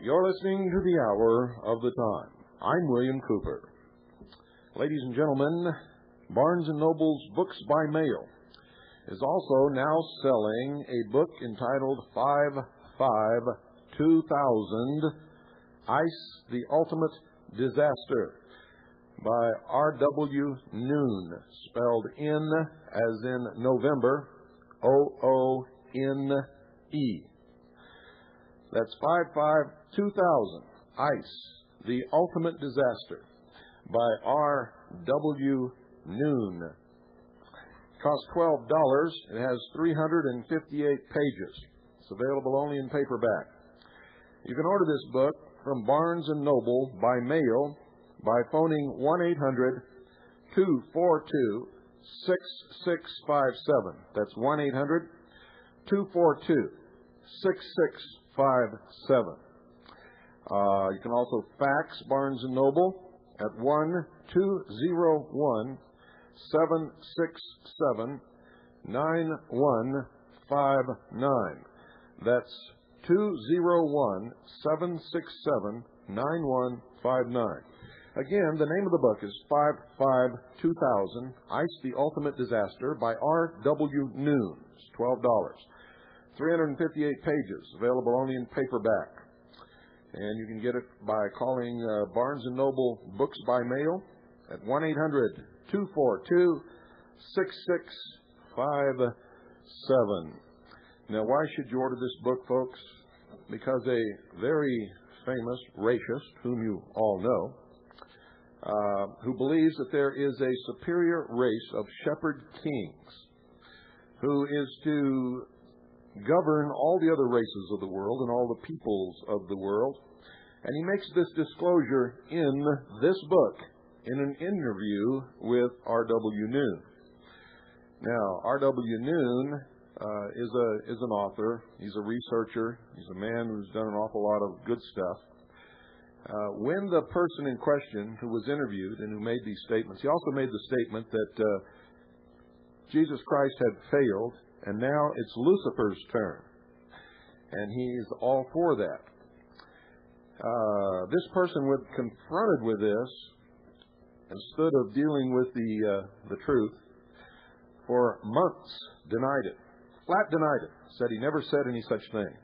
You're listening to the Hour of the Time. I'm William Cooper. Ladies and gentlemen, Barnes & Noble's Books by Mail is also now selling a book entitled 5/5/2000, Ice, the Ultimate Disaster, by R.W. Noon, spelled in as in November, O-O-N-E. That's 5/5/2000, Ice, the Ultimate Disaster, by R.W. Noon. It costs $12. It has 358 pages. It's available only in paperback. You can order this book from Barnes & Noble by mail by phoning 1-800-242-6657. That's 1-800-242-6657. You can also fax Barnes & Noble at 1-201-767-9159. That's 201-767-9159. Again, the name of the book is 5/5/2000, Ice, the Ultimate Disaster, by R.W. Noon. It's $12. 358 pages, available only in paperback. And you can get it by calling Barnes & Noble Books by Mail at 1-800-242-6657. Now, why should you order this book, folks? Because a very famous racist, whom you all know, who believes that there is a superior race of shepherd kings who is to govern all the other races of the world and all the peoples of the world. And he makes this disclosure in this book in an interview with R.W. Noon. Now, R.W. Noon is an author. He's a researcher. He's a man who's done an awful lot of good stuff. When the person in question who was interviewed and who made these statements, he also made the statement that Jesus Christ had failed, and now it's Lucifer's turn. And he's all for that. This person, when confronted with this, instead of dealing with the truth, for months denied it. Flat denied it. Said he never said any such thing.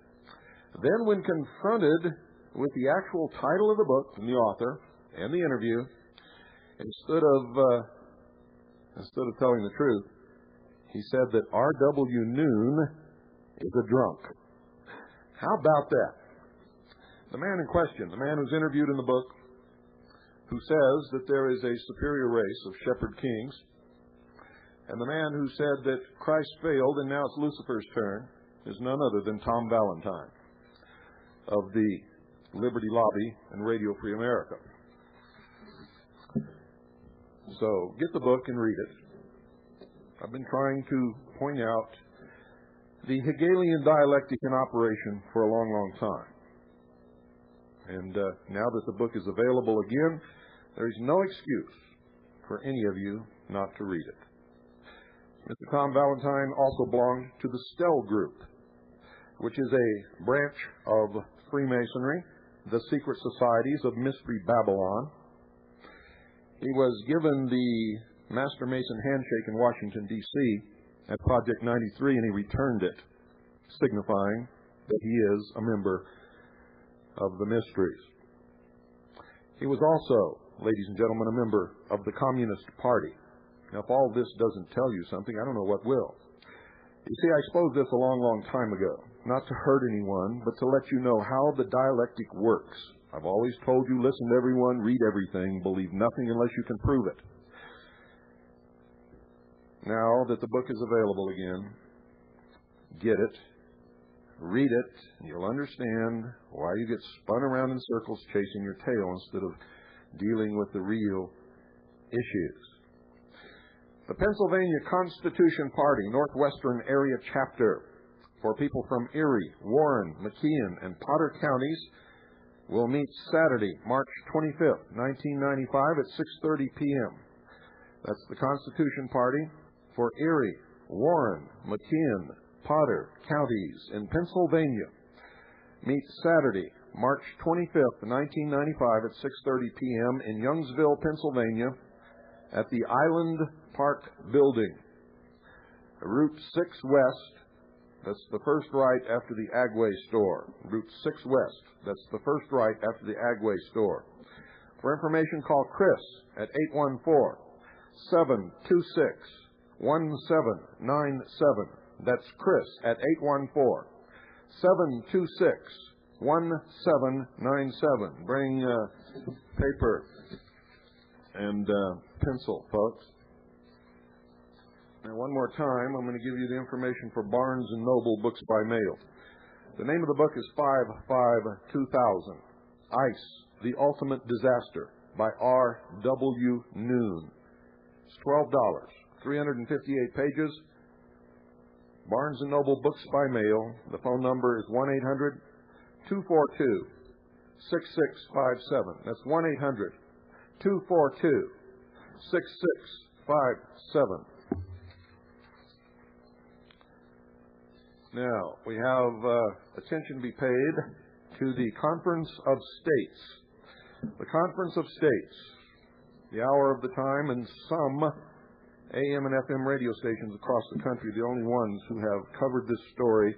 Then when confronted with the actual title of the book from the author and the interview, instead of telling the truth, he said that R.W. Noon is a drunk. How about that? The man in question, the man who's interviewed in the book, who says that there is a superior race of shepherd kings, and the man who said that Christ failed and now it's Lucifer's turn, is none other than Tom Valentine of the Liberty Lobby and Radio Free America. So get the book and read it. I've been trying to point out the Hegelian dialectic in operation for a long, long time. And now that the book is available again, there is no excuse for any of you not to read it. Mr. Tom Valentine also belonged to the Stell Group, which is a branch of Freemasonry, the secret societies of Mystery Babylon. He was given the Master Mason handshake in Washington, D.C. at Project 93, and he returned it, signifying that he is a member of the Mysteries. He was also, ladies and gentlemen, a member of the Communist Party. Now, if all this doesn't tell you something, I don't know what will. You see, I exposed this a long, long time ago, not to hurt anyone, but to let you know how the dialectic works. I've always told you, listen to everyone, read everything, believe nothing unless you can prove it. Now that the book is available again, get it, read it, and you'll understand why you get spun around in circles chasing your tail instead of dealing with the real issues. The Pennsylvania Constitution Party Northwestern Area Chapter for people from Erie, Warren, McKean, and Potter counties will meet Saturday, March 25th, 1995 at 6:30 p.m. That's the Constitution Party for Erie, Warren, McKean, Potter counties in Pennsylvania. Meet Saturday, March 25th, 1995 at 6:30 p.m. in Youngsville, Pennsylvania at the Island Park Building. Route 6 West, that's the first right after the Agway store. Route 6 West, that's the first right after the Agway store. For information, call Chris at 814-726-1797. That's Chris at 814-726-1797. Bring paper and pencil, folks. Now, one more time, I'm going to give you the information for Barnes & Noble Books by Mail. The name of the book is 5/5/2000, Ice, The Ultimate Disaster, by R.W. Noon. It's $12, 358 pages. Barnes & Noble Books by Mail. The phone number is 1-800-242-6657. That's 1-800-242-6657. Now, we have attention to be paid to the Conference of States. The Conference of States, the hour of the time, and some AM and FM radio stations across the country, the only ones who have covered this story,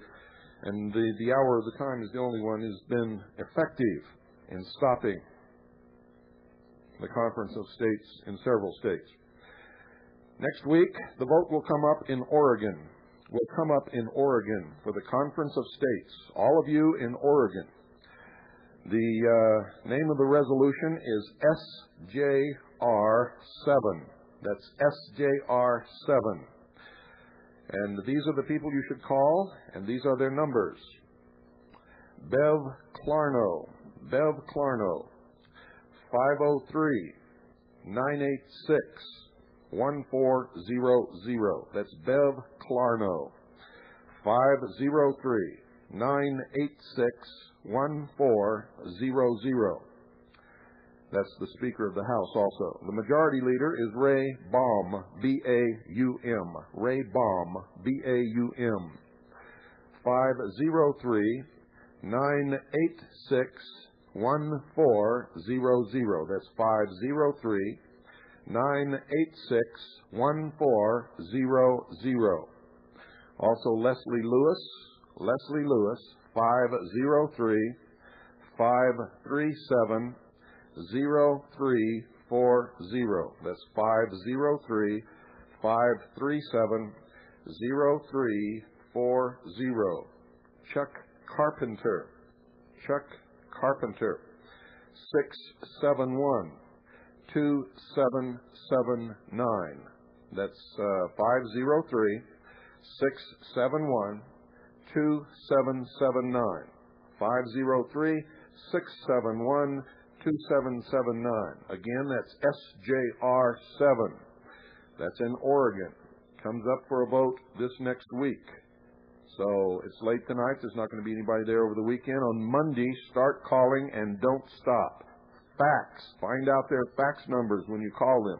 and the hour of the time is the only one who's been effective in stopping the Conference of States in several states. Next week, the vote will come up in Oregon. For the Conference of States. All of you in Oregon. The name of the resolution is SJR7. That's SJR7. And these are the people you should call, and these are their numbers. Bev Clarno, 503-986-1400. That's Bev Clarno, 503-986-1400. That's the Speaker of the House also. The Majority Leader is Ray Baum, B-A-U-M. Ray Baum, B-A-U-M. 503-986-1400. That's 503-986-1400. Also Leslie Lewis, 503-537-0340. That's 503-537-0340. Chuck Carpenter, 671-2779. That's 503-671-2779. 503-671-2779. Again, that's SJR7. That's in Oregon. Comes up for a vote this next week. So it's late tonight. There's not going to be anybody there over the weekend. On Monday, start calling and don't stop. Fax. Find out their fax numbers when you call them.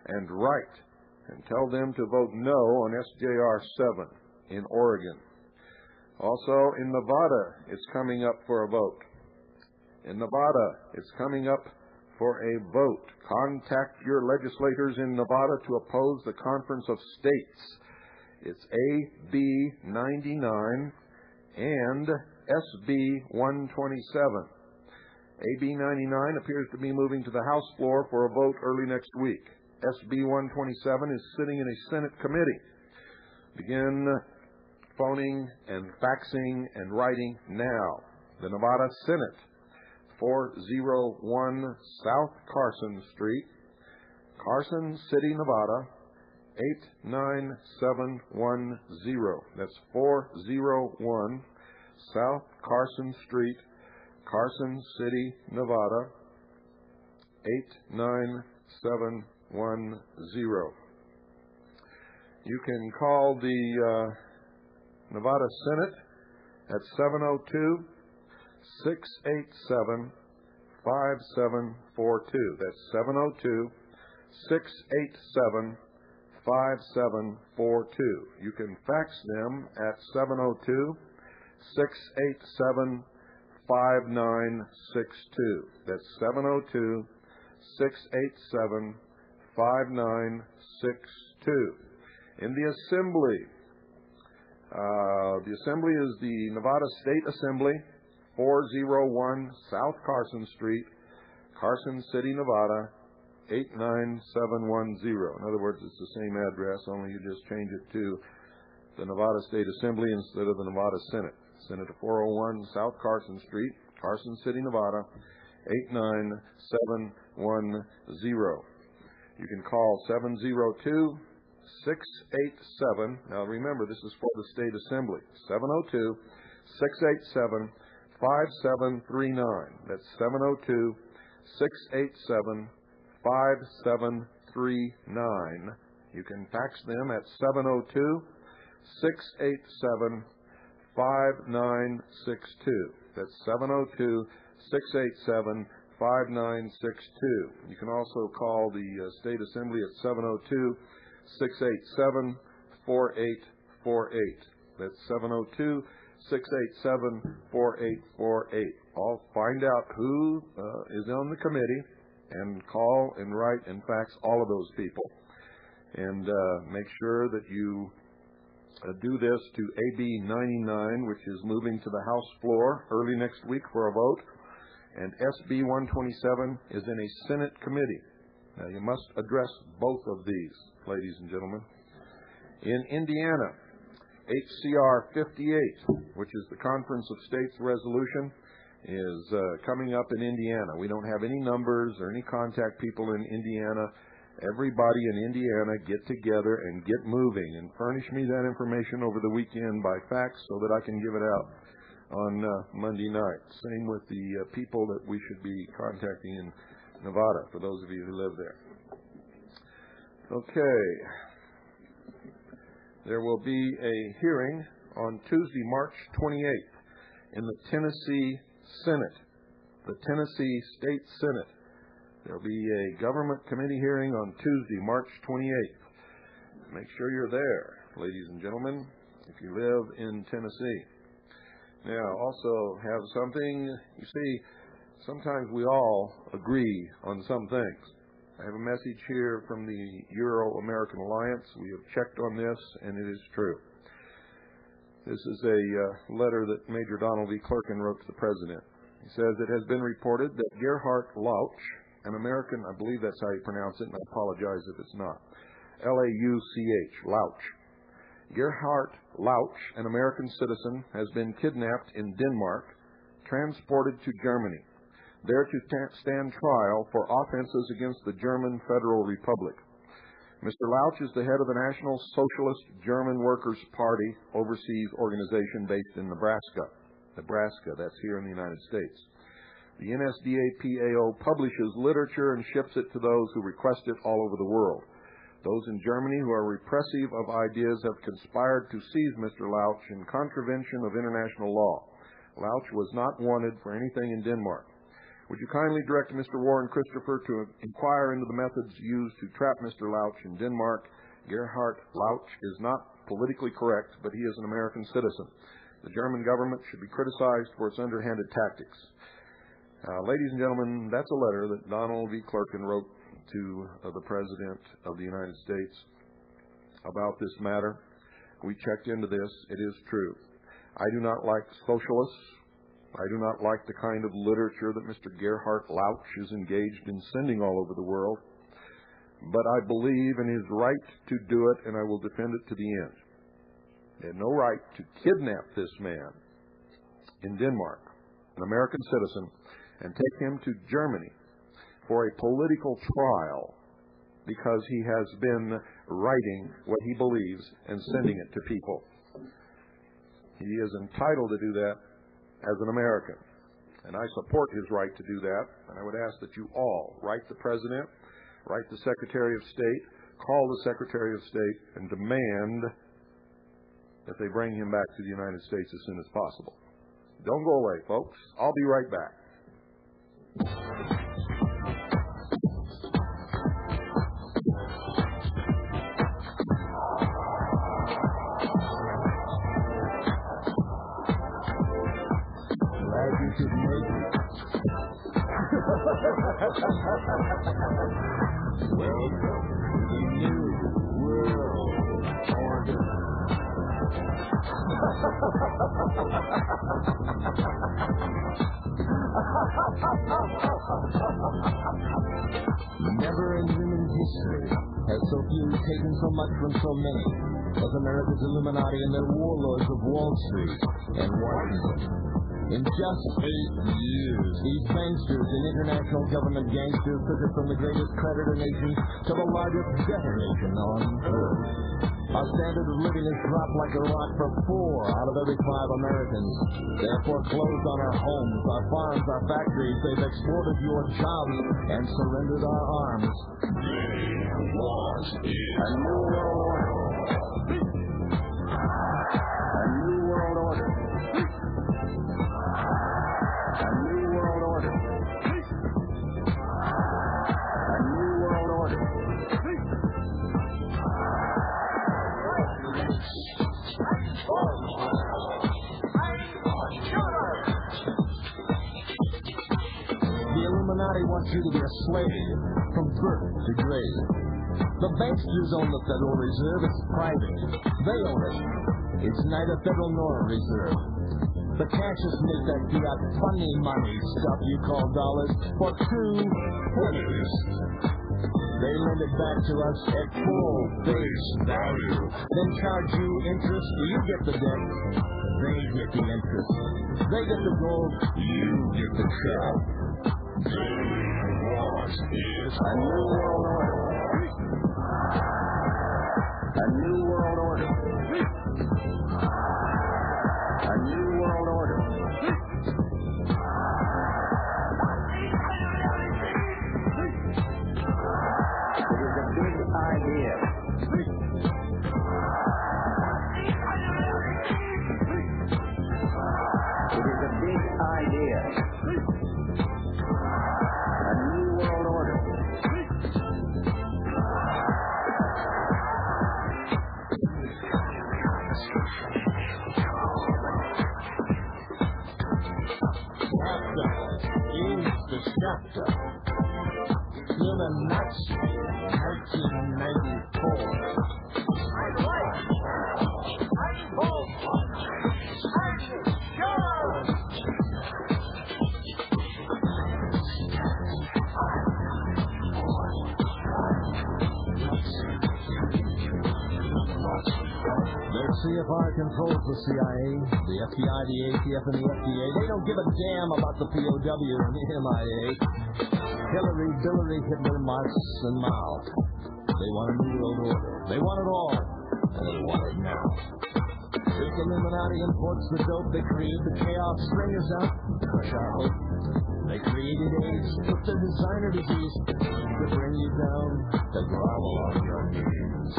And write and tell them to vote no on SJR7 in Oregon. Also in Nevada, it's coming up for a vote. Contact your legislators in Nevada to oppose the Conference of States. It's AB 99 and SB 127. AB 99 appears to be moving to the House floor for a vote early next week. SB 127 is sitting in a Senate committee. Begin phoning and faxing and writing now. The Nevada Senate, 401 South Carson Street, Carson City, Nevada, 89710. That's 401 South Carson Street, Carson City, Nevada, 89710. You can call the Nevada Senate at 702-687-5742. That's 702-687-5742. You can fax them at 702-687-5962. That's 702-687-5962. In the Assembly, the Assembly is the Nevada State Assembly, 401 South Carson Street, Carson City, Nevada, 89710. In other words, it's the same address, only you just change it to the Nevada State Assembly instead of the Nevada Senate. Senate 401 South Carson Street, Carson City, Nevada, 89710. You can call 702-687. Now remember, this is for the State Assembly. 702-687-5739. That's 702-687-5739. You can fax them at 702-687-5962. That's 702-687-5962. You can also call the State Assembly at 702-687-4848. That's 702-687-4848. I'll find out who is on the committee and call and write and fax all of those people. And make sure that you do this to AB 99, which is moving to the House floor early next week for a vote. And SB 127 is in a Senate committee. Now, you must address both of these, ladies and gentlemen. In Indiana, HCR 58, which is the Conference of States resolution, is coming up in Indiana. We don't have any numbers or any contact people in Indiana. Everybody in Indiana get together and get moving and furnish me that information over the weekend by fax so that I can give it out on Monday night. Same with the people that we should be contacting in Nevada, for those of you who live there. Okay. There will be a hearing on Tuesday, March 28th in the Tennessee Senate, the Tennessee State Senate. There will be a government committee hearing on Tuesday, March 28th. Make sure you're there, ladies and gentlemen, if you live in Tennessee. Now, also have something, you see, sometimes we all agree on some things. I have a message here from the Euro-American Alliance. We have checked on this, and it is true. This is a letter that Major Donald V. Clerkin wrote to the President. He says, it has been reported that Gerhard Lauch, an American, I believe that's how you pronounce it, and I apologize if it's not, L-A-U-C-H, Lauch. Gerhard Lauch, an American citizen, has been kidnapped in Denmark, transported to Germany, there to stand trial for offenses against the German Federal Republic. Mr. Lauch is the head of the National Socialist German Workers' Party overseas organization based in Nebraska. Nebraska, that's here in the United States. The NSDAP-AO publishes literature and ships it to those who request it all over the world. Those in Germany who are repressive of ideas have conspired to seize Mr. Lauch in contravention of international law. Lauch was not wanted for anything in Denmark. Would you kindly direct Mr. Warren Christopher to inquire into the methods used to trap Mr. Lauch in Denmark? Gerhard Lauch is not politically correct, but he is an American citizen. The German government should be criticized for its underhanded tactics. Ladies and gentlemen, that's a letter that Donald V. Clerkin wrote to the President of the United States about this matter. We checked into this. It is true. I do not like socialists. I do not like the kind of literature that Mr. Gerhard Lauch is engaged in sending all over the world. But I believe in his right to do it, and I will defend it to the end. They had no right to kidnap this man in Denmark, an American citizen, and take him to Germany for a political trial because he has been writing what he believes and sending it to people. He is entitled to do that as an American, and I support his right to do that. And I would ask that you all write the President, write the Secretary of State, call the Secretary of State and demand that they bring him back to the United States as soon as possible. Don't go away, folks. I'll be right back. Glad you could make it. Welcome to the new world order. Never in human history has so few taken so much from so many as America's Illuminati and their warlords of Wall Street and Washington. In just 8 years, these banksters and international government gangsters took us from the greatest creditor nation to the largest debtor nation on earth. Our standard of living has dropped like a rock for 4 out of every 5 Americans. They have foreclosed on our homes, our farms, our factories. They've exported your jobs and surrendered our arms. They want a new world order. A new world order. A new world order. A new world order. The Illuminati wants you to be a slave from birth to grave. The banksters own the Federal Reserve. It's private. They own it. It's neither federal nor a reserve. The cashiers make that fiat funny money stuff you call dollars for 2 pennies. They lend it back to us at full face value. Then charge you interest. You get the debt. They get the interest. They get the gold. You get the crowd. They want is a new world order. A new world order. A new world order. It is a big idea. It is a big idea. A new world order. Chapter Illuminati 1994. I'm right. I'm bold. I'm sure. Their CFR controls the CIA, the FBI, the ATF, and the FDA. They don't give a damn about the POW and the MIA. Hillary, Billary, Hitler, Marx, and Mao. They want a new world order. They want it all, and they want it now. This Illuminati imports the dope. They create the chaos, string us out, crush our hope. They created AIDS, put their designer disease to bring you down, to grovel on your knees.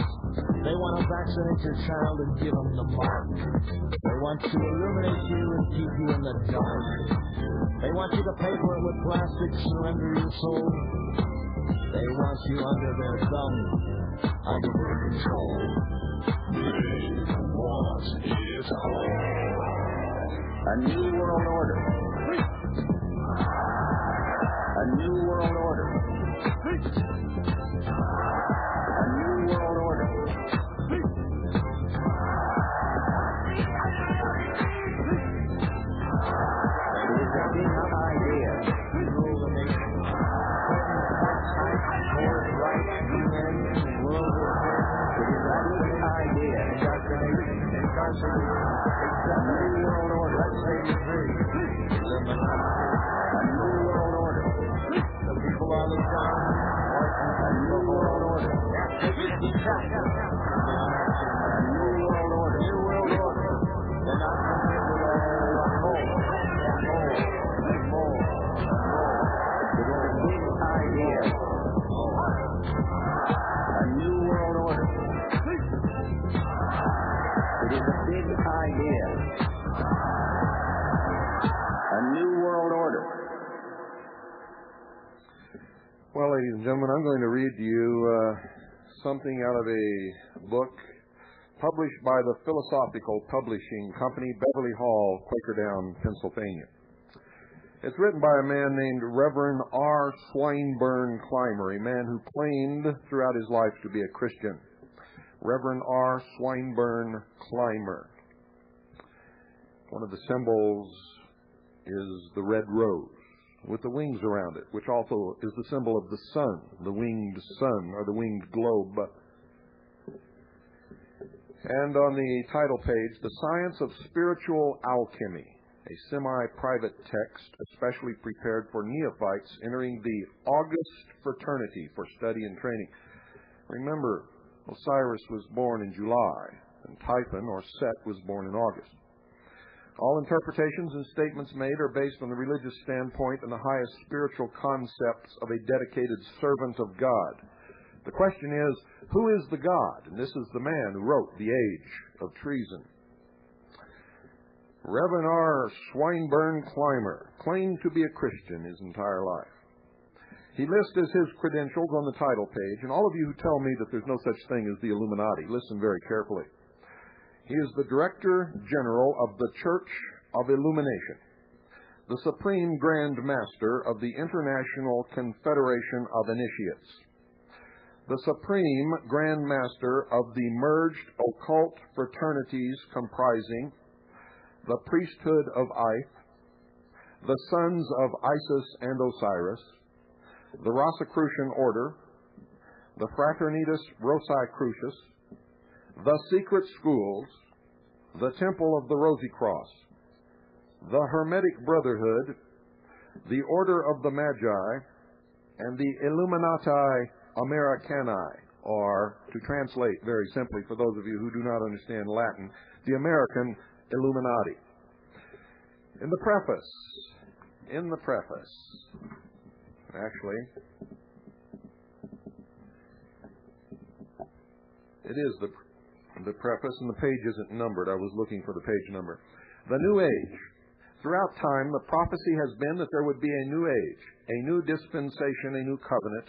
They want to vaccinate your child and give them the mark. They want to illuminate you and keep you in the dark. They want you to pay for it with plastic, surrender your soul. They want you under their thumb, under their control. They want it all. A new world order. A new world order. A new world order. It is a big idea. Rule the nation. Right, world order. It is a big idea. Indoctrination, incarceration. A new world order. Let's say you free. A new world order. The people are the sound. A new world order. A new world order. New world order. They're not concerned with all more. It is a big idea. A new world idea. A new world order. Well, ladies and gentlemen, I'm going to read to you something out of a book published by the Philosophical Publishing Company, Beverly Hall, Quakerdown, Pennsylvania. It's written by a man named Reverend R. Swinburne Clymer, a man who claimed throughout his life to be a Christian. Reverend R. Swinburne Clymer. One of the symbols is the red rose with the wings around it, which also is the symbol of the sun, the winged sun, or the winged globe. And on the title page, The Science of Spiritual Alchemy, a semi-private text especially prepared for neophytes entering the August fraternity for study and training. Remember, Osiris was born in July, and Typhon, or Set, was born in August. All interpretations and statements made are based on the religious standpoint and the highest spiritual concepts of a dedicated servant of God. The question is, who is the God? And this is the man who wrote The Age of Treason. Reverend R. Swinburne Clymer claimed to be a Christian his entire life. He lists as his credentials on the title page, and all of you who tell me that there's no such thing as the Illuminati, listen very carefully. He is the Director General of the Church of Illumination, the Supreme Grand Master of the International Confederation of Initiates, the Supreme Grand Master of the merged occult fraternities comprising the Priesthood of Ith, the Sons of Isis and Osiris, the Rosicrucian Order, the Fraternitas Rosicrucis, the Secret Schools, the Temple of the Rosy Cross, the Hermetic Brotherhood, the Order of the Magi, and the Illuminati Americani, or, to translate very simply for those of you who do not understand Latin, the American Illuminati. In the preface, actually, it is the preface, and the page isn't numbered. I was looking for the page number. The New Age. Throughout time, the prophecy has been that there would be a new age, a new dispensation, a new covenant.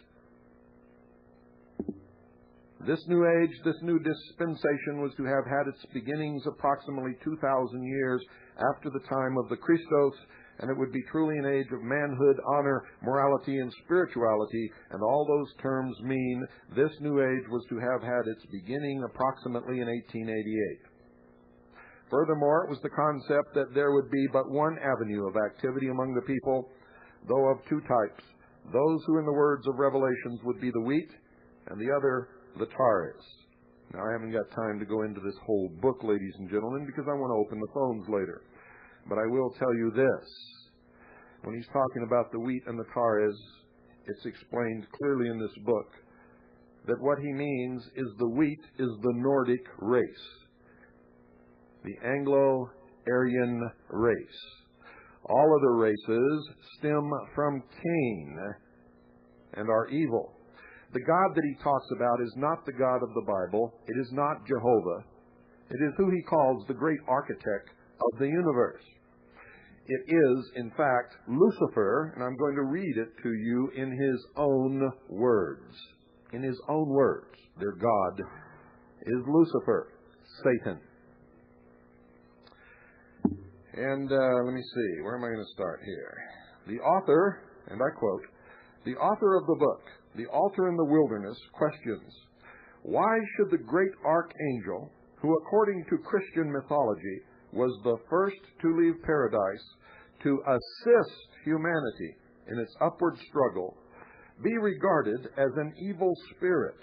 This new age, this new dispensation was to have had its beginnings approximately 2,000 years after the time of the Christos, and it would be truly an age of manhood, honor, morality, and spirituality, and all those terms mean this new age was to have had its beginning approximately in 1888. Furthermore, it was the concept that there would be but one avenue of activity among the people, though of two types, those who in the words of Revelations would be the wheat, and the other the tares. Now, I haven't got time to go into this whole book, ladies and gentlemen, because I want to open the phones later. But I will tell you this. When he's talking about the wheat and the tares, it's explained clearly in this book that what he means is the wheat is the Nordic race, the Anglo-Aryan race. All other races stem from Cain and are evil. The God that he talks about is not the God of the Bible. It is not Jehovah. It is who he calls the great architect of the universe. It is, in fact, Lucifer, and I'm going to read it to you in his own words. In his own words, their God is Lucifer, Satan. And let me see, where am I going to start here? The author, and I quote, the author of the book, The Altar in the Wilderness, questions, why should the great archangel, who according to Christian mythology was the first to leave paradise to assist humanity in its upward struggle, be regarded as an evil spirit?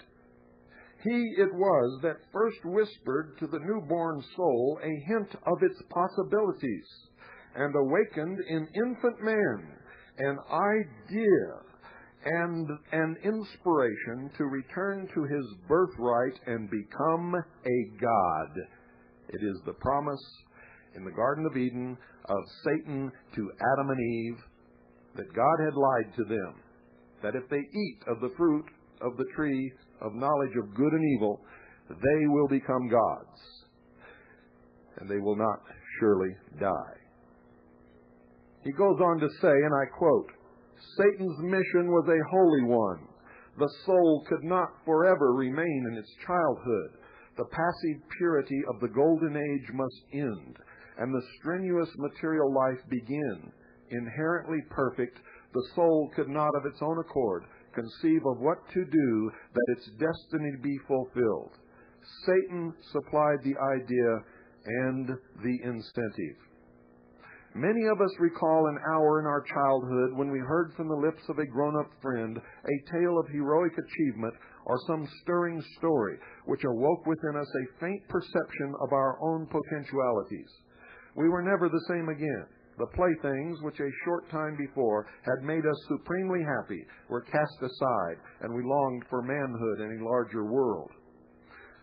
He it was that first whispered to the newborn soul a hint of its possibilities, and awakened in infant man an idea and an inspiration to return to his birthright and become a god. It is the promise in the Garden of Eden of Satan to Adam and Eve that God had lied to them, that if they eat of the fruit of the tree of knowledge of good and evil, they will become gods. and they will not surely die. He goes on to say, and I quote, "Satan's mission was a holy one. The soul could not forever remain in its childhood. The passive purity of the golden age must end, and the strenuous material life begin. Inherently perfect, the soul could not of its own accord conceive of what to do that its destiny be fulfilled. Satan supplied the idea and the incentive." Many of us recall an hour in our childhood when we heard from the lips of a grown-up friend a tale of heroic achievement or some stirring story which awoke within us a faint perception of our own potentialities. We were never the same again. The playthings which a short time before had made us supremely happy were cast aside, and we longed for manhood and a larger world.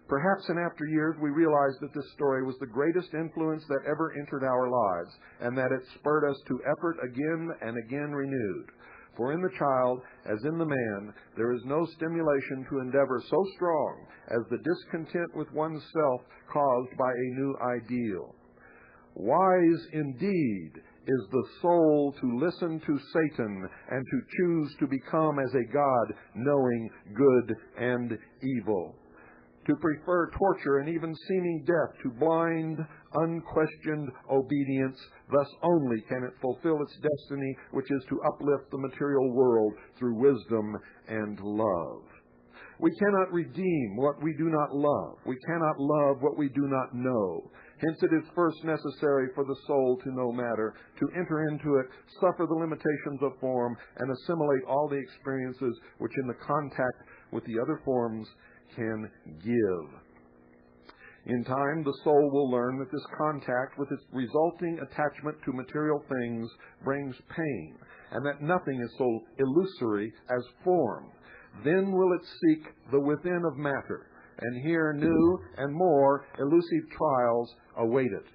Perhaps in after years we realized that this story was the greatest influence that ever entered our lives, and that it spurred us to effort again and again renewed. For in the child, as in the man, there is no stimulation to endeavor so strong as the discontent with oneself caused by a new ideal. Wise indeed is the soul to listen to Satan and to choose to become as a God, knowing good and evil. To prefer torture and even seeming death to blind, unquestioned obedience, thus only can it fulfill its destiny, which is to uplift the material world through wisdom and love. We cannot redeem what we do not love. We cannot love what we do not know. Hence it is first necessary for the soul to know matter, to enter into it, suffer the limitations of form, and assimilate all the experiences which in the contact with the other forms can give. In time, the soul will learn that this contact with its resulting attachment to material things brings pain, and that nothing is so illusory as form. Then will it seek the within of matter, and here new and more elusive trials await it.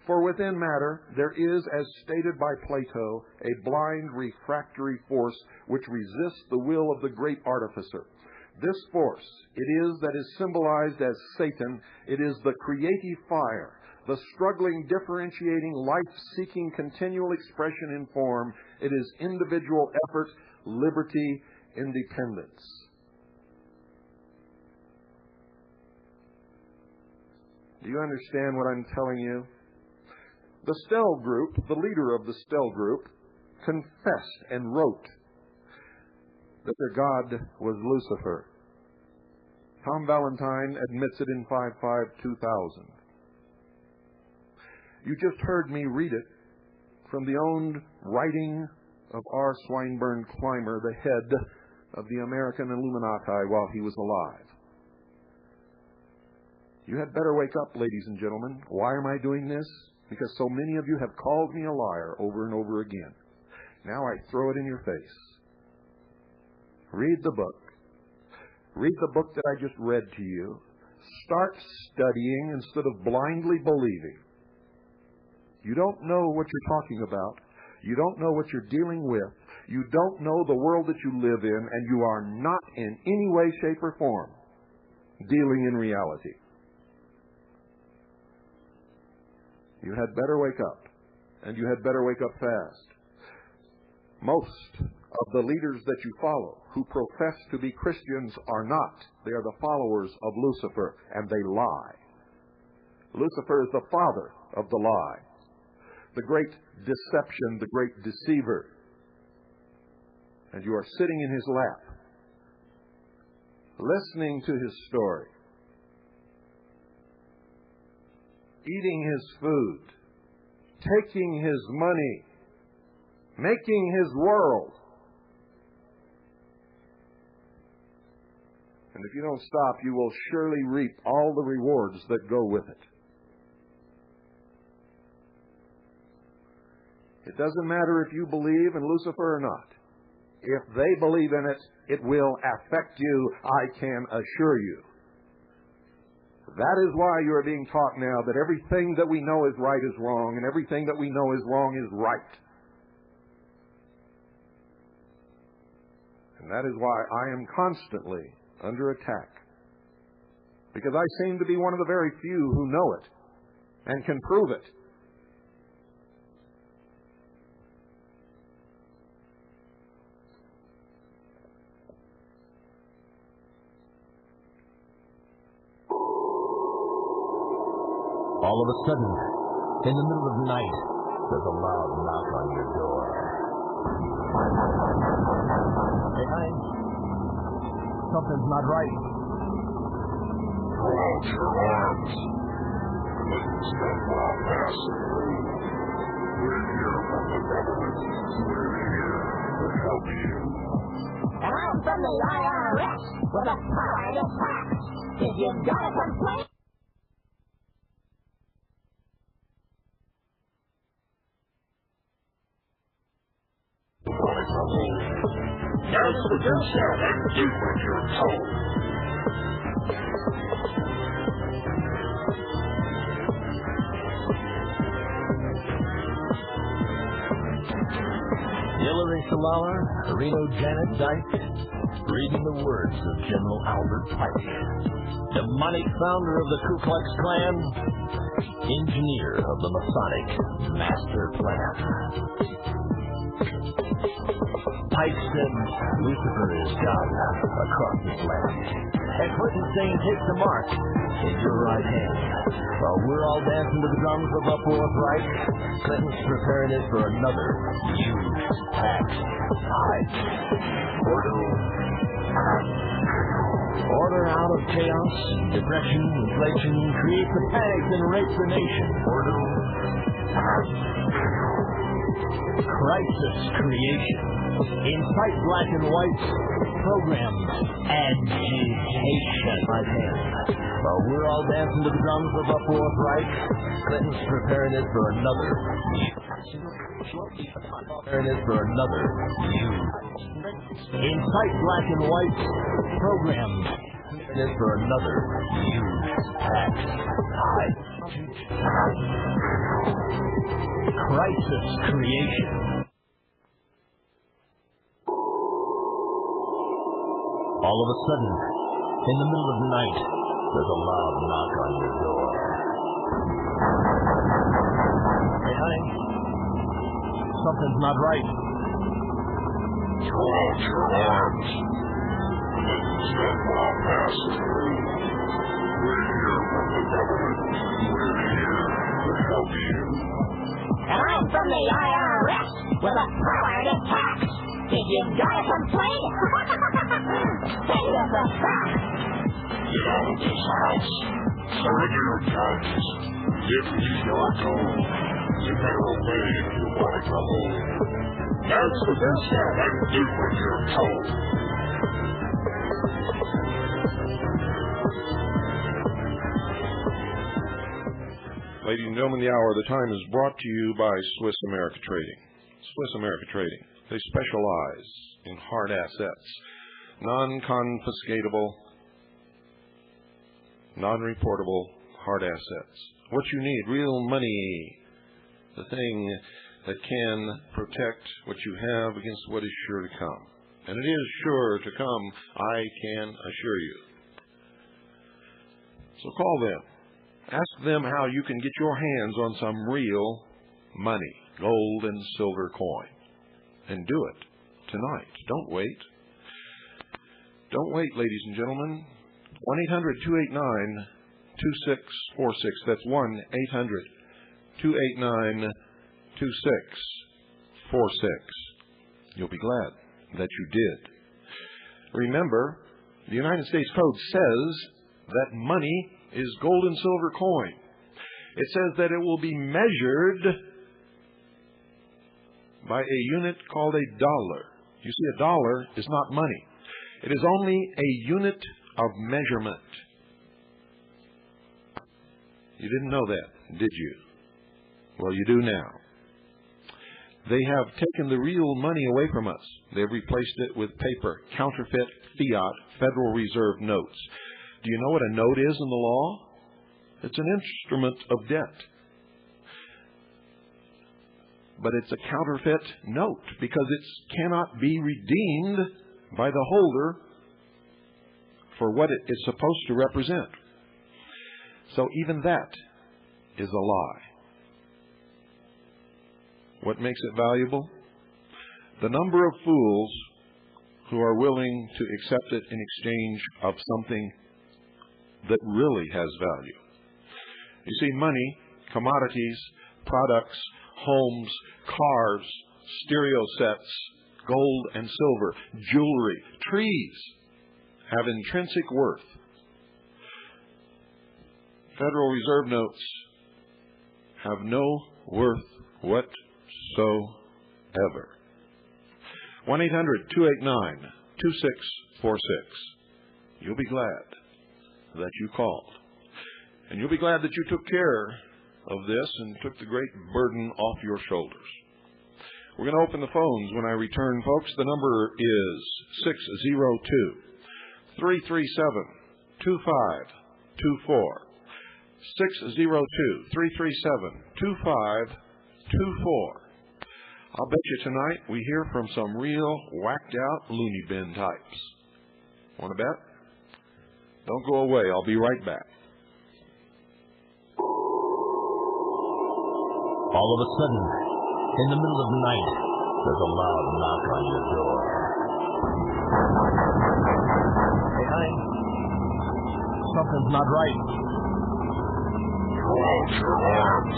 For within matter there is, as stated by Plato, a blind refractory force which resists the will of the great artificer. This force it is that is symbolized as Satan. It is the creative fire, the struggling, differentiating, life-seeking, continual expression in form. It is individual effort, liberty, independence. Do you understand what I'm telling you? The Stell group, the leader of the Stell group, confessed and wrote that their God was Lucifer. Tom Valentine admits it in 5/5/2000. You just heard me read it from the own writing of R. Swinburne Clymer, the head of the American Illuminati while he was alive. You had better wake up, ladies and gentlemen. Why am I doing this? Because so many of you have called me a liar over and over again. Now I throw it in your face. Read the book. Read the book that I just read to you. Start studying instead of blindly believing. You don't know what you're talking about. You don't know what you're dealing with. You don't know the world that you live in, and you are not in any way, shape, or form dealing in reality. You had better wake up, and you had better wake up fast. Most of the leaders that you follow who profess to be Christians are not. They are the followers of Lucifer, and they lie. Lucifer is the father of the lie, the great deception, the great deceiver. And you are sitting in his lap, listening to his story, eating his food, taking his money, making his world. And if you don't stop, you will surely reap all the rewards that go with it. It doesn't matter if you believe in Lucifer or not. If they believe in it, it will affect you, I can assure you. That is why you are being taught now that everything that we know is right is wrong, and everything that we know is wrong is right. And that is why I am constantly under attack. Because I seem to be one of the very few who know it. and can prove it. All of a sudden, in the middle of the night, there's a loud knock on your door. Hey, honey, something's not right. Throw out your arms. Let me step while passing through. We're here from the government. We're here to help you. And I'm from the IRS with a power to tax. If you've got a complaint... That's the good stuff and do what you're told. Hillary Shalala, Reno Janet Dyke, reading the words of General Albert Pike, demonic founder of the Ku Klux Klan, engineer of the Masonic Master Plan. Pike said Lucifer is God across this land. And Clinton saying take the mark in your right hand. While we're all dancing to the drums of the Fourth Reich, Clinton's preparing it for another huge tax hike. Order out of chaos, depression, inflation, create the panic and rape the nation. Crisis creation. Incite black and whites. Programs. Agitation. Right hand. While we're all dancing to the drums of the Fourth Reich, Clinton's preparing it for another. Incite black and whites. Programs. It for another huge tax hike. Crisis creation. All of a sudden, in the middle of the night, there's a loud knock on your door. Hey, honey, something's not right. Throw out your arms. Let me step while passing through. We're here from the government. We're here to help you. And I'm from the IRS with a power to tax. If you've got a complaint, send us a fax. Get out of this house. Surrender your guns. Give me your gold. You better obey if you want to go home. That's the good stuff and do what you're told. Ladies and gentlemen, the hour of the time is brought to you by Swiss America Trading. Swiss America Trading. They specialize in hard assets, non-confiscatable, non-reportable hard assets. What you need, real money, the thing that can protect what you have against what is sure to come. And it is sure to come, I can assure you. So call them. Ask them how you can get your hands on some real money, gold and silver coin. And do it tonight. Don't wait. Don't wait, ladies and gentlemen. 1-800-289-2646. That's 1-800-289-2646. You'll be glad that you did. Remember, the United States Code says that money is gold and silver coin. It says that it will be measured by a unit called a dollar. You see, a dollar is not money. It is only a unit of measurement. You didn't know that, did you? Well, you do now. They have taken the real money away from us. They've replaced it with paper, counterfeit, fiat, Federal Reserve notes. Do you know what a note is in the law? It's an instrument of debt. But it's a counterfeit note because it cannot be redeemed by the holder for what it is supposed to represent. So even that is a lie. What makes it valuable? The number of fools who are willing to accept it in exchange of something that really has value. You see, money, commodities, products, homes, cars, stereo sets, gold and silver, jewelry, trees have intrinsic worth. Federal Reserve notes have no worth whatsoever. 1-800-289-2646. You'll be glad that you called. And you'll be glad that you took care of this and took the great burden off your shoulders. We're going to open the phones when I return, folks. The number is 602-337-2524. 602-337-2524. I'll bet you tonight we hear from some real whacked out loony bin types. Want to bet? Don't go away. I'll be right back. All of a sudden, in the middle of the night, there's a loud knock on your door. Hey, honey. Something's not right. Throw out your arms.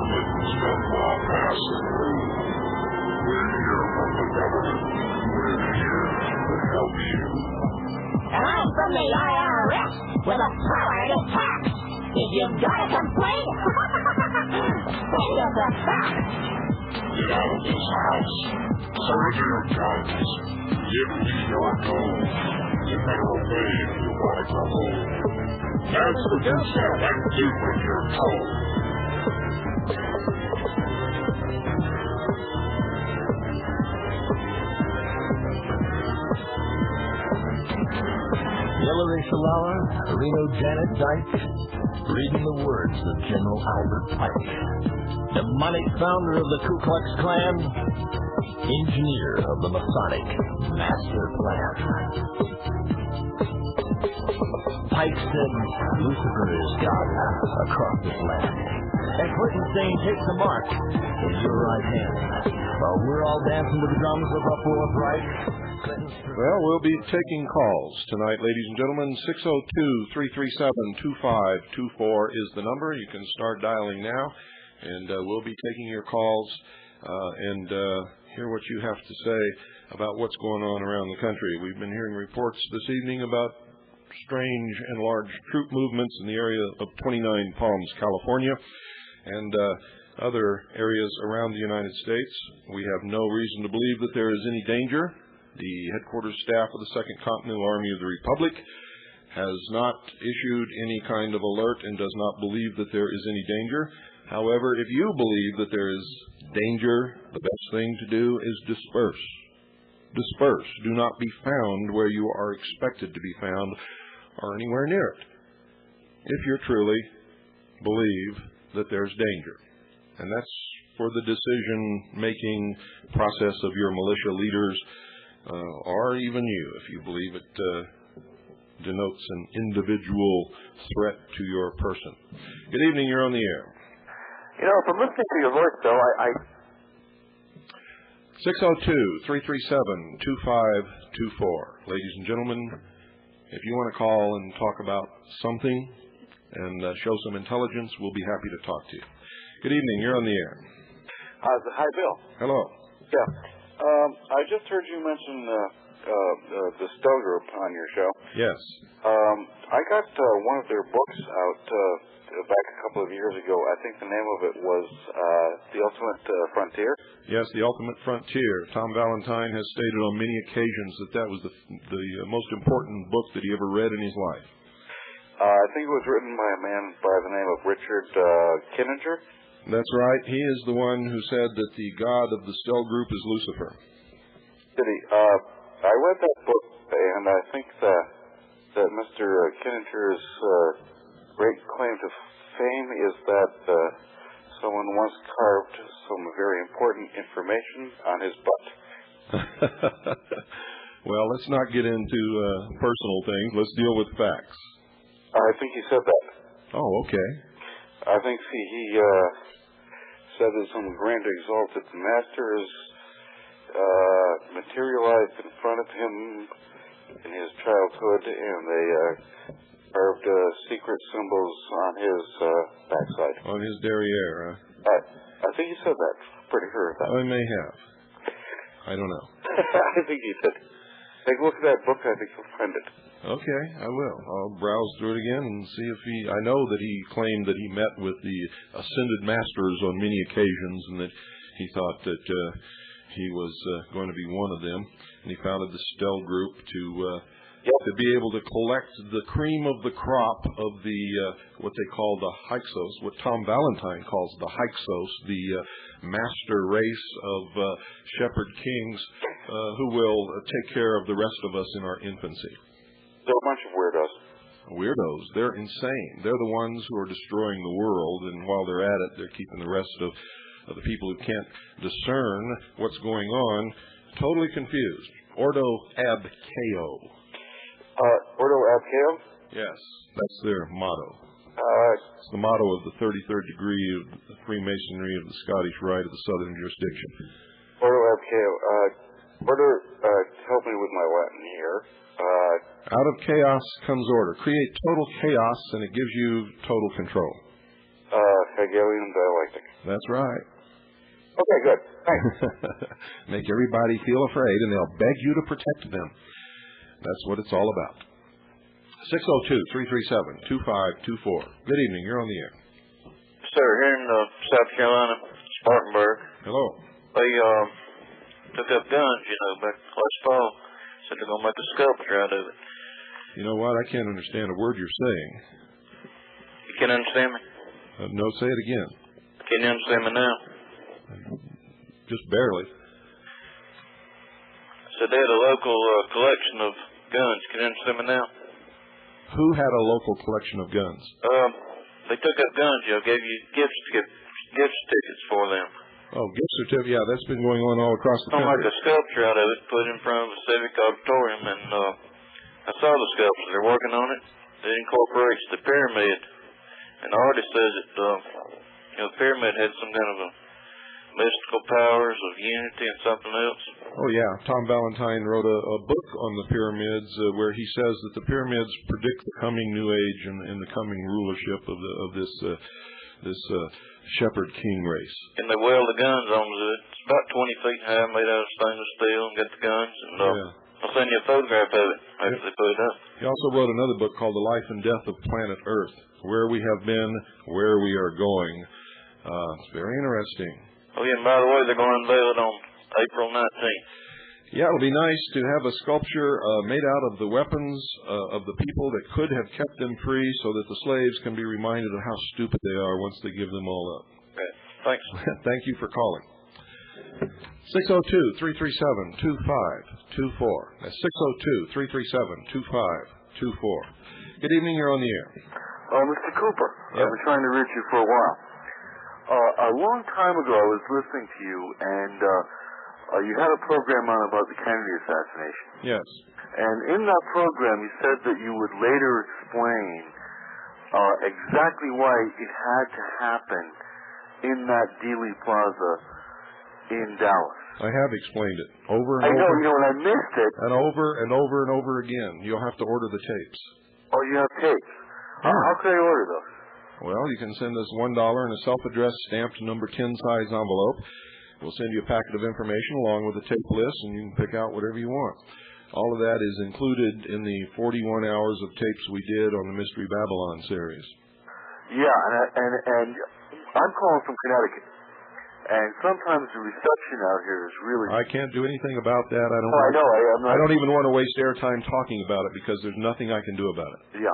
Things that fall past through. We're here from the government. We're here to help you. And I'm from the IRS with a power to tax. If you've got a complaint, send us a fax. Get out of this house. Surrender your guns. Give me your gold. You better obey if you want to go home. That's what you said and do what you're told. Hillary Shalala, Reno Janet Dyke, reading the words of General Albert Pike, demonic founder of the Ku Klux Klan, engineer of the Masonic Master Plan. Pike said Lucifer is God across this land, and Clinton saying take the mark in your right hand, while we're all dancing to the drums of a fourth Reich. Well, we'll be taking calls tonight, ladies and gentlemen. 602-337-2524 is the number. You can start dialing now, and we'll be taking your calls and hear what you have to say about what's going on around the country. We've been hearing reports this evening about strange and large troop movements in the area of 29 Palms, California, and other areas around the United States. We have no reason to believe that there is any danger. The headquarters staff of the Second Continental Army of the Republic has not issued any kind of alert and does not believe that there is any danger. However, if you believe that there is danger, the best thing to do is disperse. Disperse. Do not be found where you are expected to be found or anywhere near it, if you truly believe that there's danger. And that's for the decision-making process of your militia leaders, or even you, if you believe it denotes an individual threat to your person. Good evening, you're on the air. You know, from listening to your voice, Bill, I 602-337-2524. Ladies and gentlemen, if you want to call and talk about something and show some intelligence, we'll be happy to talk to you. Good evening, you're on the air. Hi, Bill. Hello. Yeah. I just heard you mention the Stowe Group on your show. Yes. I got one of their books out back a couple of years ago. I think the name of it was The Ultimate Frontier. Yes, The Ultimate Frontier. Tom Valentine has stated on many occasions that that was the most important book that he ever read in his life. I think it was written by a man by the name of Richard Kinninger. That's right. He is the one who said that the god of the Stowe Group is Lucifer. Did he? I read that book, and I think that Mr. Kinninger's great claim to fame is that someone once carved some very important information on his butt. Well, let's not get into personal things. Let's deal with facts. I think he said that. Oh, okay. I think he said that some grand exalted master is materialized in front of him in his childhood, and they carved secret symbols on his backside. On his derriere, huh? I think he said that. Pretty sure of that. I may have. I don't know. I think he did. Take a look at that book. I think you'll find it. Okay, I will. I'll browse through it again and see if he... I know that he claimed that he met with the ascended masters on many occasions and that he thought that he was going to be one of them. And he founded the Stell Group to be able to collect the cream of the crop of the what they call the Hyksos, what Tom Valentine calls the Hyksos, the master race of shepherd kings who will take care of the rest of us in our infancy. They're a bunch of weirdos. Weirdos. They're insane. They're the ones who are destroying the world, and while they're at it, they're keeping the rest of the people who can't discern what's going on totally confused. Ordo ab chao. Ordo ab chao? Yes, that's their motto. It's the motto of the 33rd degree of the Freemasonry of the Scottish Rite of the Southern Jurisdiction. Ordo ab chao. Order, help me with my Latin here. Out of chaos comes order. Create total chaos, and it gives you total control. Hegelian dialectic. That's right. Okay, good. Thanks. Make everybody feel afraid, and they'll beg you to protect them. That's what it's all about. 602-337-2524. Good evening. You're on the air. Sir, here in South Carolina, Spartanburg. Hello. They took up guns, back last fall. Said they're going to make a sculpture out of it. You know what? I can't understand a word you're saying. You can understand me? No, say it again. Can you understand me now? Just barely. So they had a local collection of guns. Can you understand me now? Who had a local collection of guns? They took up guns, gave you gift tickets for them. Oh, gift certificate. Yeah, that's been going on all across the country. Make a sculpture out of it, put it in front of the Civic Auditorium, and I saw the sculpture. They're working on it. It incorporates the pyramid, and the artist says that the pyramid had some kind of a mystical powers of unity and something else. Oh yeah, Tom Valentine wrote a book on the pyramids where he says that the pyramids predict the coming New Age and the coming rulership of this shepherd king race. And they weld the guns onto it. It's about 20 feet high, made out of stainless steel, and got the guns. And I'll send you a photograph of it after they put it up. He also wrote another book called The Life and Death of Planet Earth, Where We Have Been, Where We Are Going. It's very interesting. Oh, yeah, and by the way, they're going to unveil it on April 19th. Yeah, it'll be nice to have a sculpture made out of the weapons of the people that could have kept them free so that the slaves can be reminded of how stupid they are once they give them all up. Okay, thanks. Thank you for calling. 602-337-2524. That's 602-337-2524. Good evening, you're on the air. Mr. Cooper, I've been trying to reach you for a while. A long time ago, I was listening to you, and you had a program on about the Kennedy assassination. Yes. And in that program, you said that you would later explain exactly why it had to happen in that Dealey Plaza in Dallas. I have explained it over and over. I know, and I missed it. And over and over and over again. You'll have to order the tapes. Oh, you have tapes? How can I order those? Well, you can send us $1 in a self-addressed stamped number 10 size envelope. We'll send you a packet of information along with a tape list, and you can pick out whatever you want. All of that is included in the 41 hours of tapes we did on the Mystery Babylon series. Yeah, and I'm calling from Connecticut, and sometimes the reception out here is really... I can't do anything about that. I don't even want to waste airtime talking about it because there's nothing I can do about it. Yeah.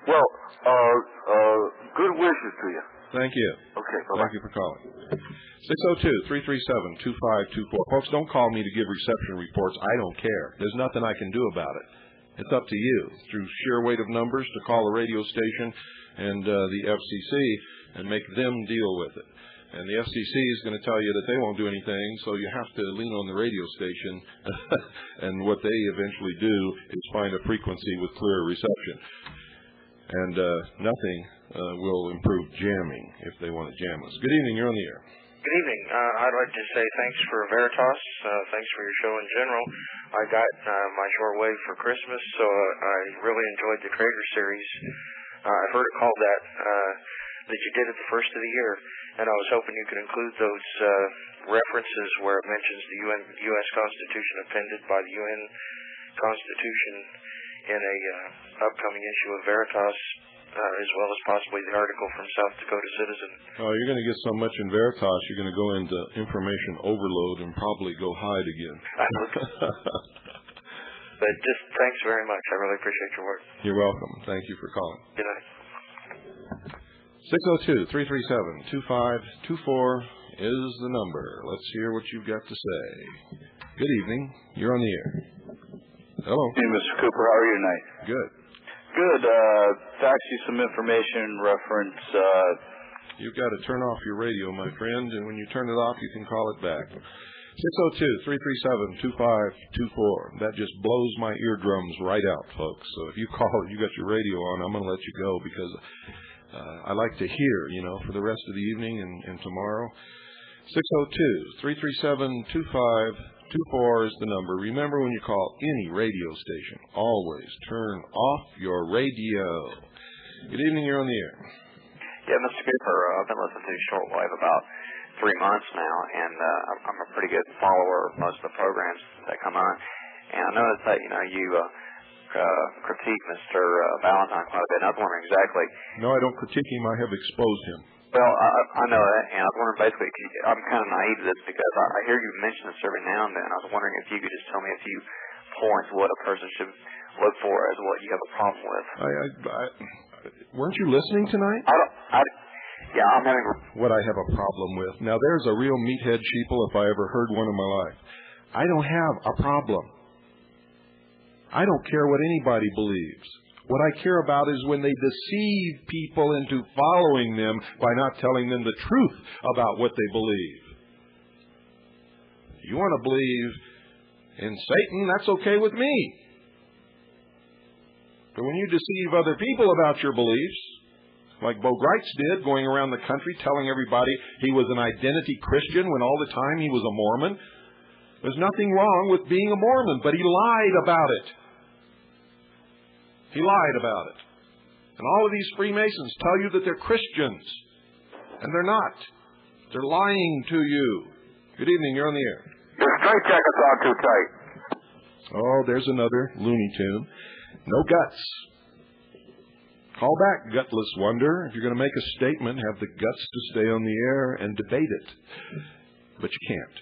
Well, good wishes to you. Thank you. Okay, bye-bye. Thank you for calling. 602-337-2524. Folks, don't call me to give reception reports. I don't care. There's nothing I can do about it. It's up to you, through sheer weight of numbers, to call a radio station and the FCC and make them deal with it. And the FCC is going to tell you that they won't do anything, so you have to lean on the radio station. And what they eventually do is find a frequency with clear reception. And nothing will improve jamming if they want to jam us. Good evening. You're on the air. Good evening. I'd like to say thanks for Veritas. Thanks for your show in general. I got my shortwave for Christmas, so I really enjoyed the Trader series. I've heard it called that you did at the first of the year, and I was hoping you could include those references where it mentions the U.S. Constitution appended by the UN Constitution in a upcoming issue of Veritas, as well as possibly the article from South Dakota Citizen. Oh, you're going to get so much in Veritas, you're going to go into information overload and probably go hide again. But just thanks very much. I really appreciate your work. You're welcome. Thank you for calling. Good night. 602-337-2524 is the number. Let's hear what you've got to say. Good evening. You're on the air. Hello. Hey, Mr. Cooper. How are you tonight? Good. Good. Fax you some information reference. You've got to turn off your radio, my friend, and when you turn it off, you can call it back. 602-337-2524. That just blows my eardrums right out, folks. So if you call it, you got your radio on, I'm going to let you go because I like to hear, for the rest of the evening and tomorrow. 602-337-2524 is the number. Remember, when you call any radio station, always turn off your radio. Good evening. You're on the air. Yeah, Mr. Cooper, I've been listening to Shortwave about 3 months now, and I'm a pretty good follower of most of the programs that come on. And I noticed that, you critique Mr. Valentine quite a bit. And I was wondering exactly. No, I don't critique him. I have exposed him. Well, I know that, and I was wondering basically, I'm kind of naive to this because I hear you mention this every now and then. I was wondering if you could just tell me a few points what a person should look for as what you have a problem with. Weren't you listening tonight? Yeah, I'm having... What I have a problem with. Now, there's a real meathead sheeple if I ever heard one in my life. I don't have a problem. I don't care what anybody believes. What I care about is when they deceive people into following them by not telling them the truth about what they believe. If you want to believe in Satan, that's okay with me. But when you deceive other people about your beliefs, like Bo Greitz did, going around the country telling everybody he was an identity Christian when all the time he was a Mormon, there's nothing wrong with being a Mormon, but he lied about it. He lied about it. And all of these Freemasons tell you that they're Christians, and they're not. They're lying to you. Good evening, you're on the air. Your straight jacket's on too tight. Oh, there's another Looney Tune. No guts. Call back, gutless wonder. If you're going to make a statement, have the guts to stay on the air and debate it. But you can't.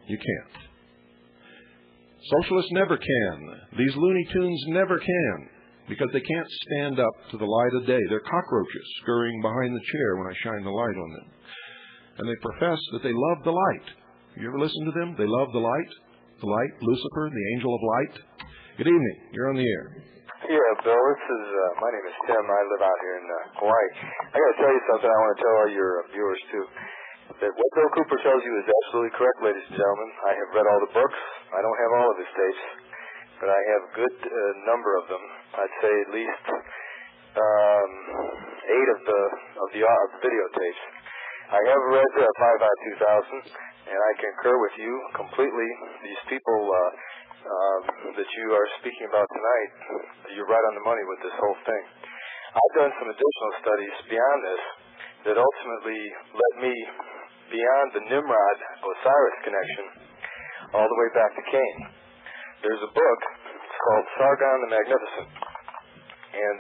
You can't. Socialists never can. These Looney Tunes never can, because they can't stand up to the light of day. They're cockroaches scurrying behind the chair when I shine the light on them. And they profess that they love the light. You ever listen to them? They love the light. The light, Lucifer, the angel of light. Good evening. You're on the air. Yeah, Bill, my name is Tim. I live out here in Hawaii. I got to tell you something I want to tell all your viewers, too. That what Bill Cooper tells you is absolutely correct, ladies and gentlemen. I have read all the books. I don't have all of his tapes, but I have a good number of them. I'd say at least 8 of the videotapes. I have read 5 out 2000, and I concur with you completely. These people that you are speaking about tonight, you're right on the money with this whole thing. I've done some additional studies beyond this that ultimately led me beyond the Nimrod-Osiris connection all the way back to Cain. There's a book, it's called Sargon the Magnificent. And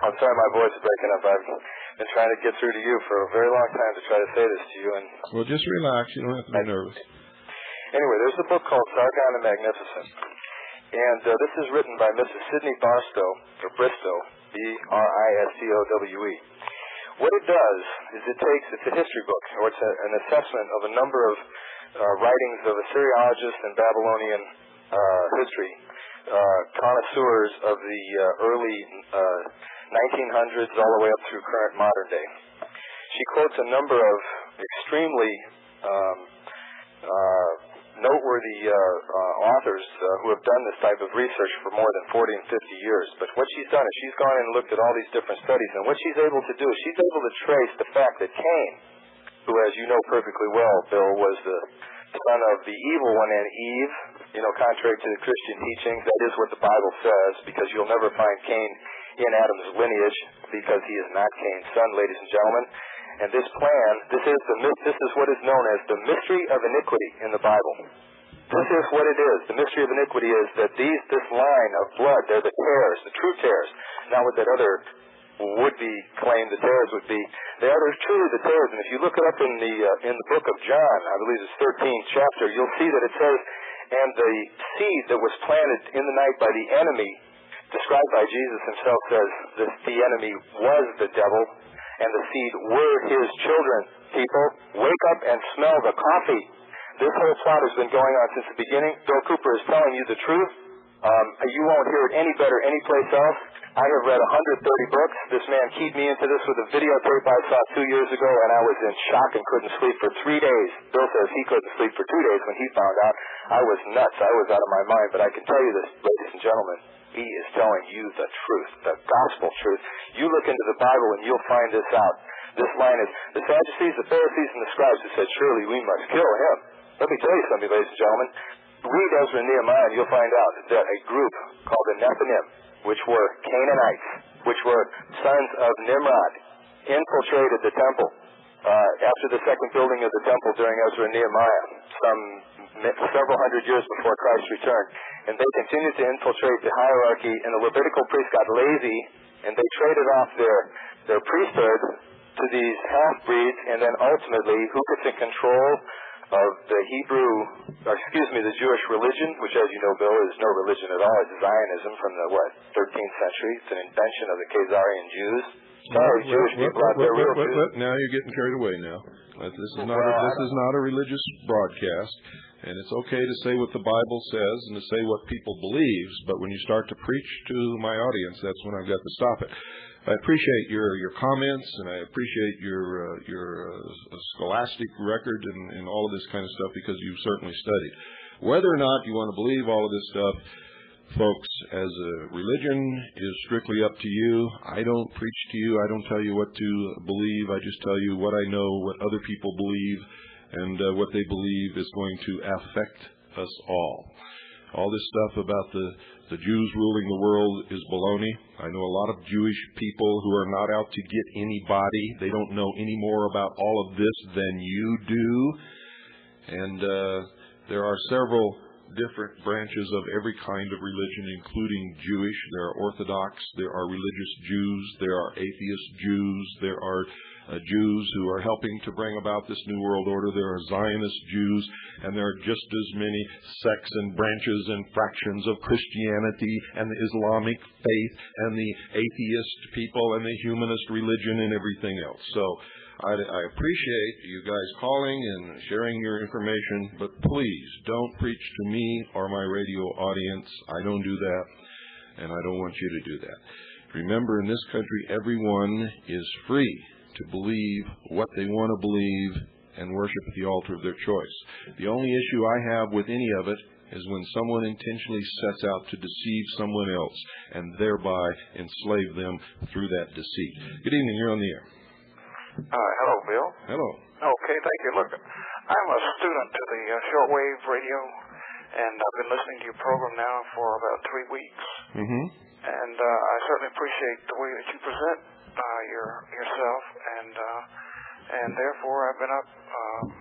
I'm sorry my voice is breaking up. I've been trying to get through to you for a very long time to try to say this to you. And well, just relax. You don't have to be nervous. Anyway, there's a book called Sargon the Magnificent. And this is written by Mrs. Sidney Bristow, B-R-I-S-T-O-W-E. What it does is it's a history book, or it's an assessment of a number of writings of Assyriologists and Babylonian history, connoisseurs of the early 1900s all the way up through current modern day. She quotes a number of extremely noteworthy authors who have done this type of research for more than 40 and 50 years. But what she's done is she's gone in and looked at all these different studies, and what she's able to do is she's able to trace the fact that Cain, who, as you know perfectly well, Bill, was the son of the evil one and Eve, contrary to the Christian teachings. That is what the Bible says, because you'll never find Cain in Adam's lineage, because he is not Cain's son, ladies and gentlemen. And this plan, this is what is known as the mystery of iniquity in the Bible. This is what it is. The mystery of iniquity is that this line of blood, they're the tares, the true tares, not what that other would-be claim the tares would be. They are truly the tares. And if you look it up in the book of John, I believe it's 13th chapter, you'll see that it says, and the seed that was planted in the night by the enemy, described by Jesus himself, says that the enemy was the devil, and the seed were his children. People, wake up and smell the coffee. This whole plot has been going on since the beginning. Bill Cooper is telling you the truth. You won't hear it any better anyplace else. I have read 130 books. This man keyed me into this with a videotape I saw 2 years ago, and I was in shock and couldn't sleep for 3 days. Bill says he couldn't sleep for 2 days when he found out. I was nuts. I was out of my mind. But I can tell you this, ladies and gentlemen, he is telling you the truth, the gospel truth. You look into the Bible and you'll find this out. This line is, the Sadducees, the Pharisees, and the scribes who said, surely we must kill him. Let me tell you something, ladies and gentlemen. Read Ezra and Nehemiah, and you'll find out that a group called the Nephilim, which were Canaanites, which were sons of Nimrod, infiltrated the temple after the second building of the temple during Ezra and Nehemiah, several hundred years before Christ returned. And they continued to infiltrate the hierarchy, and the Levitical priests got lazy, and they traded off their priesthood to these half-breeds, and then ultimately, who gets in control of the the Jewish religion, which, as you know, Bill, is no religion at all. It's Zionism from the, 13th century. It's an invention of the Khazarian Jews. Sorry, Jewish people out there. Now you're getting carried away now. This is not a religious broadcast, and it's okay to say what the Bible says and to say what people believe, but when you start to preach to my audience, that's when I've got to stop it. I appreciate your comments, and I appreciate your scholastic record and all of this kind of stuff, because you've certainly studied. Whether or not you want to believe all of this stuff, folks, as a religion is strictly up to you. I don't preach to you. I don't tell you what to believe. I just tell you what I know, what other people believe, and what they believe is going to affect us all. All this stuff about the Jews ruling the world is baloney. I know a lot of Jewish people who are not out to get anybody. They don't know any more about all of this than you do. And there are several different branches of every kind of religion, including Jewish. There are Orthodox, there are religious Jews, there are atheist Jews, there are Jews who are helping to bring about this New World Order. There are Zionist Jews, and there are just as many sects and branches and fractions of Christianity and the Islamic faith and the atheist people and the humanist religion and everything else. So I appreciate you guys calling and sharing your information, but please don't preach to me or my radio audience. I don't do that, and I don't want you to do that. Remember, in this country, everyone is free to believe what they want to believe and worship at the altar of their choice. The only issue I have with any of it is when someone intentionally sets out to deceive someone else and thereby enslave them through that deceit. Good evening. You're on the air. Hello, Bill. Hello. Okay, thank you. Look, I'm a student to the shortwave radio, and I've been listening to your program now for about 3 weeks. Mm-hmm. And I certainly appreciate the way that you present yourself, and therefore I've been up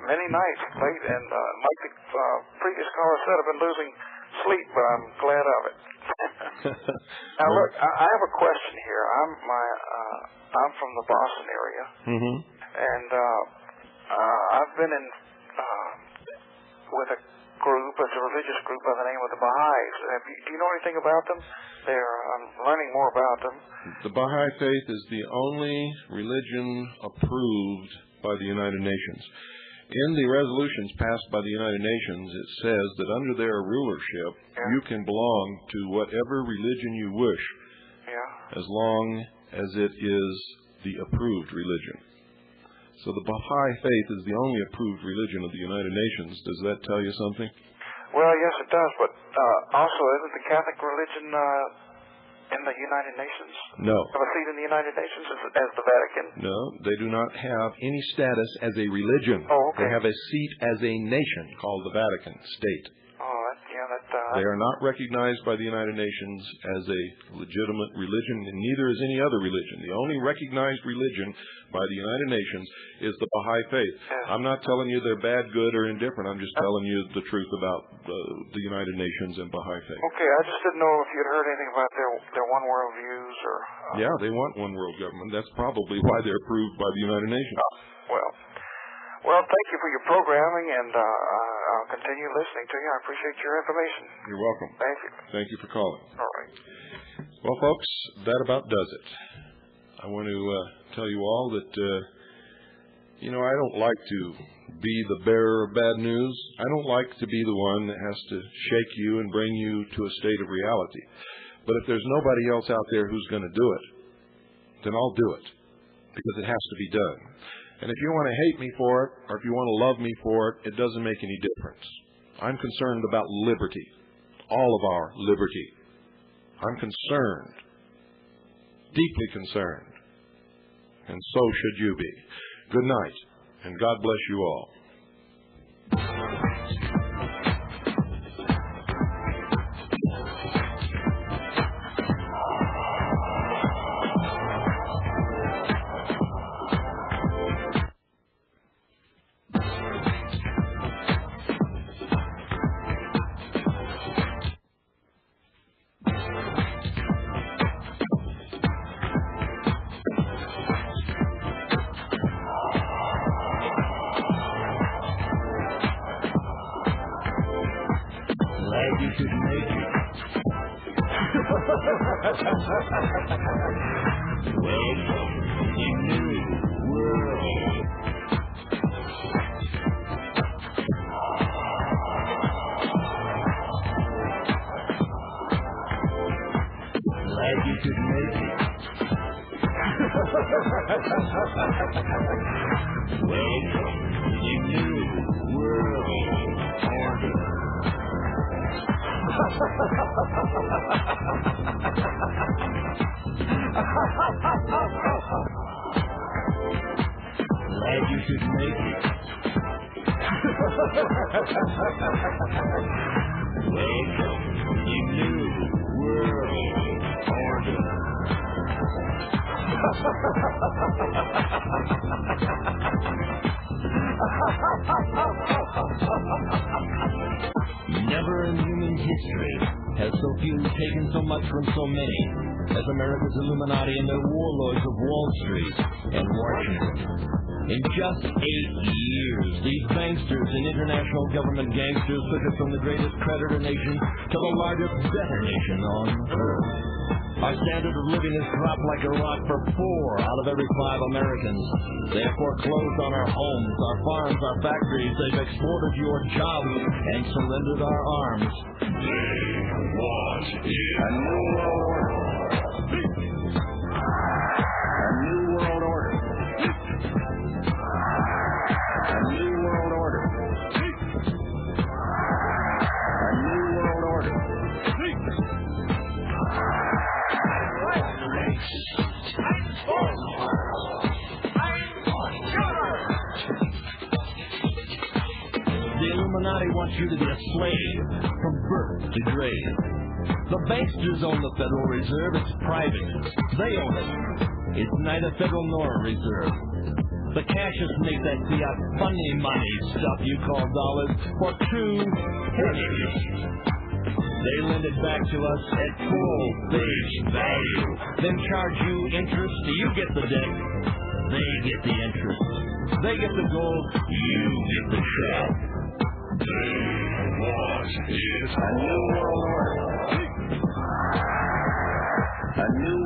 many nights late, and like the previous caller said, I've been losing sleep, but I'm glad of it. Now look, I have a question here. I'm from the Boston area, mm-hmm. and I've been in with a group, it's a religious group by the name of the Baha'is. Do you know anything about them? I'm learning more about them. The Baha'i faith is the only religion approved by the United Nations. In the resolutions passed by the United Nations, it says that under their rulership, you can belong to whatever religion you wish, as long as it is the approved religion. So the Baha'i faith is the only approved religion of the United Nations. Does that tell you something? Well, yes, it does. But also, isn't the Catholic religion in the United Nations? No. Have a seat in the United Nations as the Vatican? No, they do not have any status as a religion. Oh, okay. They have a seat as a nation called the Vatican State. They are not recognized by the United Nations as a legitimate religion, and neither is any other religion. The only recognized religion by the United Nations is the Baha'i faith. Yes. I'm not telling you they're bad, good, or indifferent. I'm just telling you the truth about the United Nations and Baha'i faith. Okay, I just didn't know if you'd heard anything about their one world views or... Yeah, they want one world government. That's probably why they're approved by the United Nations. Well, thank you for your programming, and I'll continue listening to you. I appreciate your information. You're welcome. Thank you. Thank you for calling. All right. Well, folks, that about does it. I want to tell you all that, I don't like to be the bearer of bad news. I don't like to be the one that has to shake you and bring you to a state of reality. But if there's nobody else out there who's going to do it, then I'll do it, because it has to be done. And if you want to hate me for it, or if you want to love me for it, it doesn't make any difference. I'm concerned about liberty, all of our liberty. I'm concerned, deeply concerned, and so should you be. Good night, and God bless you all. Glad you could make it. Welcome to New World Order. Never in human history has so few taken so much from so many as America's Illuminati and their warlords of Wall Street and Washington. In just 8 years, these banksters and international government gangsters took us from the greatest creditor nation to the largest debtor nation on earth. Our standard of living has dropped like a rock for 4 out of every 5 Americans. They have foreclosed on our homes, our farms, our factories. They've exported your jobs and surrendered our arms. They want a new world order. A new world order. A new world order. A new world order. The Illuminati wants you to be a slave from birth to grave. The banksters own the Federal Reserve. It's private. They own it. It's neither federal nor a reserve. The cashiers make that fiat funny money stuff you call dollars for 2 pennies. They lend it back to us at full face value, then charge you interest. You get the debt, they get the interest. They get the gold, you get the shell. They want it. A new world order. A new